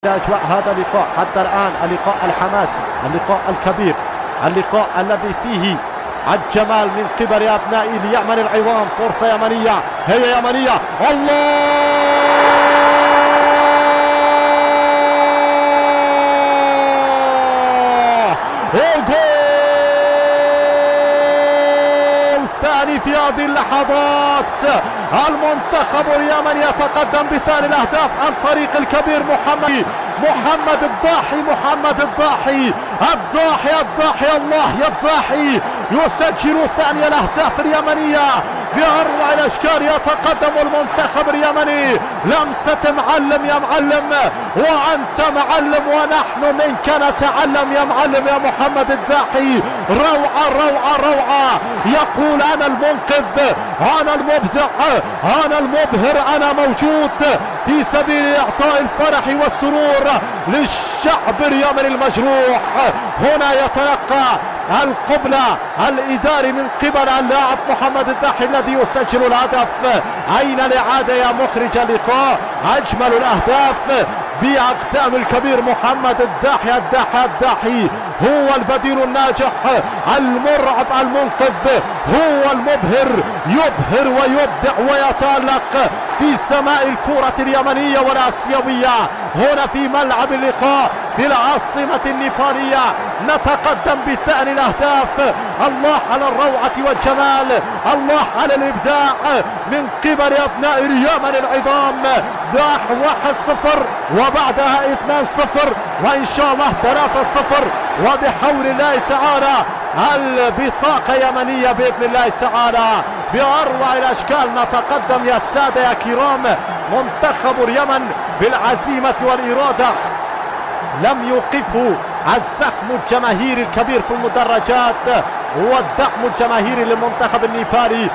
أجواء هذا اللقاء حتى الآن، اللقاء الحماسي، اللقاء الكبير، اللقاء الذي فيه الجمال من قبل أبناء اليمن العظام. فرصة يمنية، هي يمنية، الله الثاني في هذه اللحظات. المنتخب اليمني يتقدم بثاني الاهداف عن طريق الكبير محمد الضاحي. الله يا الضاحي يسجل ثاني الاهداف اليمنية بأروع الاشكال. يتقدم المنتخب اليمني. لمسة معلم يا معلم، وانت معلم ونحن منك نتعلم يا معلم يا محمد الضاحي. روعة. يقول انا المنقذ، انا المبدع، انا المبهر، انا موجود في سبيل اعطاء الفرح والسرور للشعب اليمني المجروح. هنا يتلقى القبلة الإداري من قبل اللاعب محمد الضاحي الذي يسجل الهدف. أين الإعادة يا مخرج اللقاء؟ أجمل الأهداف بأقدام الكبير محمد الضاحي هو البديل الناجح، المرعب، المنقذ، هو المبهر، يبهر ويبدع ويتألق في سماء الكرة اليمنية والآسيوية. هنا في ملعب اللقاء بالعاصمة النيبالية نتقدم بثاني الأهداف. الله على الروعة والجمال، الله على الإبداع من قبل أبناء اليمن العظام. 1-0 وبعدها 2-0 وإن شاء الله 3-0 وبحول الله تعالى البطاقة يمنية بإذن الله تعالى بأروع الأشكال. نتقدم يا السادة يا كرام. منتخب اليمن بالعزيمة والإرادة لم يوقفه الزخم الجماهيري الكبير في المدرجات والدعم الجماهيري للمنتخب النيبالي.